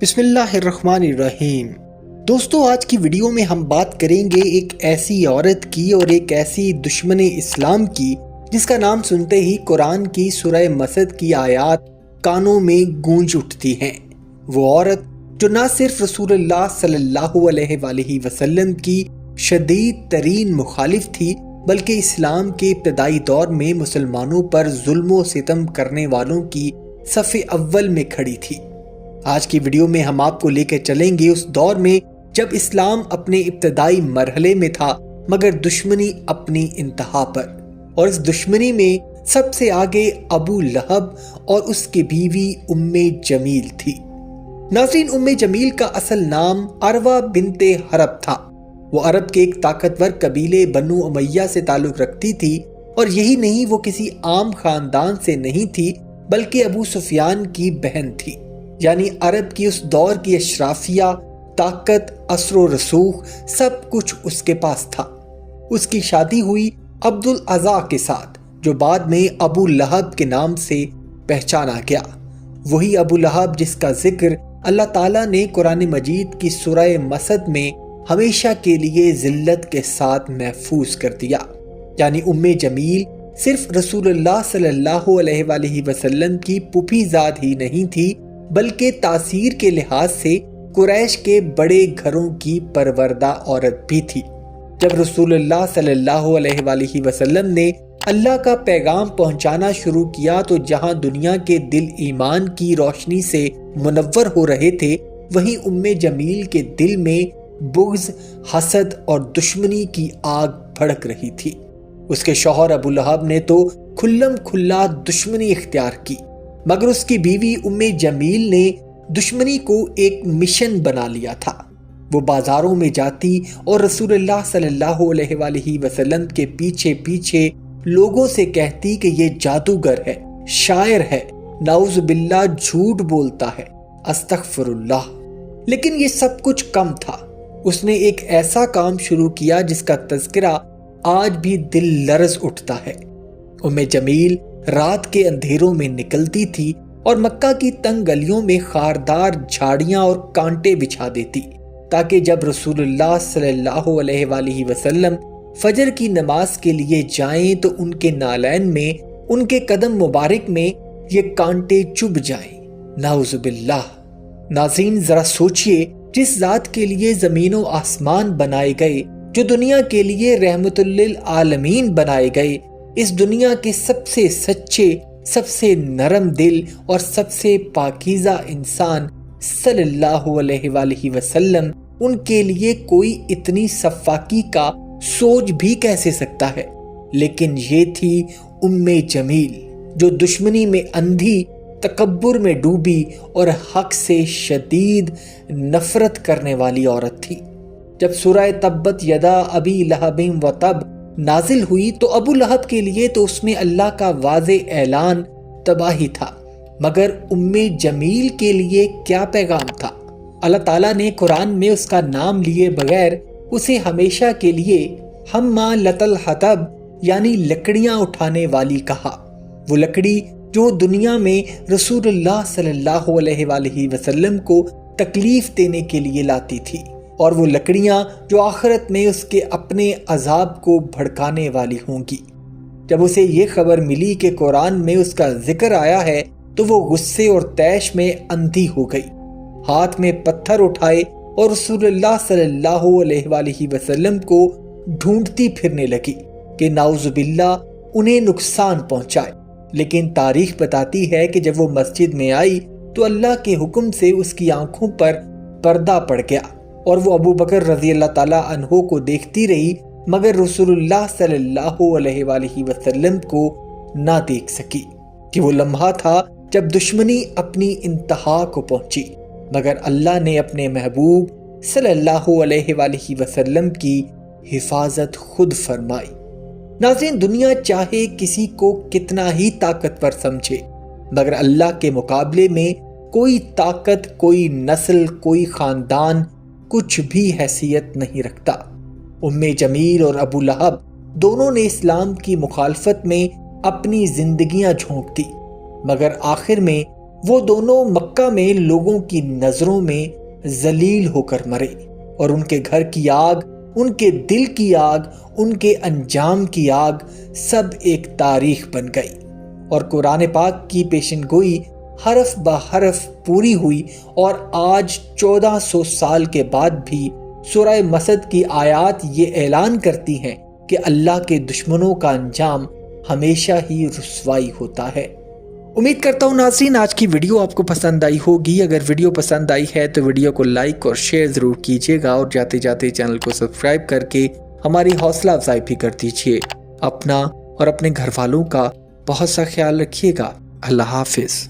بسم اللہ الرحمن الرحیم۔ دوستو، آج کی ویڈیو میں ہم بات کریں گے ایک ایسی عورت کی اور ایک ایسی دشمن اسلام کی جس کا نام سنتے ہی قرآن کی سورہ مسد کی آیات کانوں میں گونج اٹھتی ہیں۔ وہ عورت جو نہ صرف رسول اللہ صلی اللہ علیہ وآلہ وسلم کی شدید ترین مخالف تھی بلکہ اسلام کے ابتدائی دور میں مسلمانوں پر ظلم و ستم کرنے والوں کی صف اول میں کھڑی تھی۔ آج کی ویڈیو میں ہم آپ کو لے کے چلیں گے اس دور میں جب اسلام اپنے ابتدائی مرحلے میں تھا مگر دشمنی اپنی انتہا پر، اور اس دشمنی میں سب سے آگے ابو لہب اور اس کی بیوی ام جمیل تھی۔ ناظرین، ام جمیل کا اصل نام عروہ بنت حرب تھا۔ وہ عرب کے ایک طاقتور قبیلے بنو امیہ سے تعلق رکھتی تھی، اور یہی نہیں، وہ کسی عام خاندان سے نہیں تھی بلکہ ابو سفیان کی بہن تھی۔ یعنی عرب کی اس دور کی اشرافیہ، طاقت، اثر و رسوخ سب کچھ اس کے پاس تھا۔ اس کی شادی ہوئی عبد الاعزیٰ کے ساتھ جو بعد میں ابو لہب کے نام سے پہچانا گیا۔ وہی ابو لہب جس کا ذکر اللہ تعالیٰ نے قرآن مجید کی سورہ مسد میں ہمیشہ کے لیے ذلت کے ساتھ محفوظ کر دیا۔ یعنی ام جمیل صرف رسول اللہ صلی اللہ علیہ وآلہ وسلم کی پھوپھی زاد ہی نہیں تھی بلکہ تاثیر کے لحاظ سے قریش کے بڑے گھروں کی پروردہ عورت بھی تھی۔ جب رسول اللہ صلی اللہ علیہ وآلہ وسلم نے اللہ کا پیغام پہنچانا شروع کیا تو جہاں دنیا کے دل ایمان کی روشنی سے منور ہو رہے تھے، وہیں ام جمیل کے دل میں بغض، حسد اور دشمنی کی آگ بھڑک رہی تھی۔ اس کے شوہر ابو لہب نے تو کھلم کھلا دشمنی اختیار کی، مگر اس کی بیوی ام جمیل نے دشمنی کو ایک مشن بنا لیا تھا۔ وہ بازاروں میں جاتی اور رسول اللہ صلی اللہ علیہ وآلہ وسلم کے پیچھے پیچھے لوگوں سے کہتی کہ یہ جادوگر ہے، شاعر ہے، نعوذ باللہ جھوٹ بولتا ہے، استغفر اللہ۔ لیکن یہ سب کچھ کم تھا۔ اس نے ایک ایسا کام شروع کیا جس کا تذکرہ آج بھی دل لرز اٹھتا ہے۔ ام جمیل رات کے اندھیروں میں نکلتی تھی اور مکہ کی تنگ گلیوں میں خاردار جھاڑیاں اور کانٹے بچھا دیتی تاکہ جب رسول اللہ صلی اللہ علیہ وآلہ وسلم فجر کی نماز کے لیے جائیں تو ان کے نالین میں، ان کے قدم مبارک میں یہ کانٹے چبھ جائیں، نعوذ باللہ۔ ناظرین، ذرا سوچئے، جس ذات کے لیے زمین و آسمان بنائے گئے، جو دنیا کے لیے رحمت للعالمین بنائے گئے، اس دنیا کے سب سے سچے، سب سے نرم دل اور سب سے پاکیزہ انسان صلی اللہ علیہ وآلہ وسلم، ان کے لیے کوئی اتنی صفاکی کا سوچ بھی کیسے سکتا ہے؟ لیکن یہ تھی ام جمیل جو دشمنی میں اندھی، تکبر میں ڈوبی اور حق سے شدید نفرت کرنے والی عورت تھی۔ جب سورہ تبت یدا ابی لہب و تب نازل ہوئی تو ابو لہب کے لیے تو اس میں اللہ کا واضح اعلان تباہی تھا، مگر ام جمیل کے لیے کیا پیغام تھا؟ اللہ تعالیٰ نے قرآن میں اس کا نام لیے بغیر اسے ہمیشہ کے لیے حمالۃ الحطب یعنی لکڑیاں اٹھانے والی کہا۔ وہ لکڑی جو دنیا میں رسول اللہ صلی اللہ علیہ وآلہ وسلم کو تکلیف دینے کے لیے لاتی تھی، اور وہ لکڑیاں جو آخرت میں اس کے اپنے عذاب کو بھڑکانے والی ہوں گی۔ جب اسے یہ خبر ملی کہ قرآن میں اس کا ذکر آیا ہے تو وہ غصے اور طیش میں اندھی ہو گئی، ہاتھ میں پتھر اٹھائے اور رسول اللہ صلی اللہ علیہ وآلہ وسلم کو ڈھونڈتی پھرنے لگی کہ نعوذ باللہ انہیں نقصان پہنچائے۔ لیکن تاریخ بتاتی ہے کہ جب وہ مسجد میں آئی تو اللہ کے حکم سے اس کی آنکھوں پر پردہ پڑ گیا اور وہ ابو بکر رضی اللہ تعالیٰ عنہ کو دیکھتی رہی مگر رسول اللہ صلی اللہ علیہ وآلہ وسلم کو نہ دیکھ سکی کہ وہ لمحہ تھا جب دشمنی اپنی انتہا کو پہنچی، مگر اللہ نے اپنے محبوب صلی اللہ علیہ وآلہ وسلم کی حفاظت خود فرمائی۔ ناظرین، دنیا چاہے کسی کو کتنا ہی طاقتور سمجھے مگر اللہ کے مقابلے میں کوئی طاقت، کوئی نسل، کوئی خاندان کچھ بھی حیثیت نہیں رکھتا۔ ام جمیل اور ابو لہب دونوں نے اسلام کی مخالفت میں اپنی زندگیاں جھونک دی، مگر آخر میں وہ دونوں مکہ میں لوگوں کی نظروں میں ذلیل ہو کر مرے اور ان کے گھر کی آگ، ان کے دل کی آگ، ان کے انجام کی آگ سب ایک تاریخ بن گئی۔ اور قرآن پاک کی پیشن گوئی حرف بہ حرف پوری ہوئی، اور آج 1400 سال کے بعد بھی سورہ مسد کی آیات یہ اعلان کرتی ہیں کہ اللہ کے دشمنوں کا انجام ہمیشہ ہی رسوائی ہوتا ہے۔ امید کرتا ہوں ناظرین آج کی ویڈیو آپ کو پسند آئی ہوگی۔ اگر ویڈیو پسند آئی ہے تو ویڈیو کو لائک اور شیئر ضرور کیجیے گا، اور جاتے جاتے چینل کو سبسکرائب کر کے ہماری حوصلہ افزائی بھی کر دیجیے۔ اپنا اور اپنے گھر والوں کا بہت سا خیال رکھیے گا۔ اللہ حافظ۔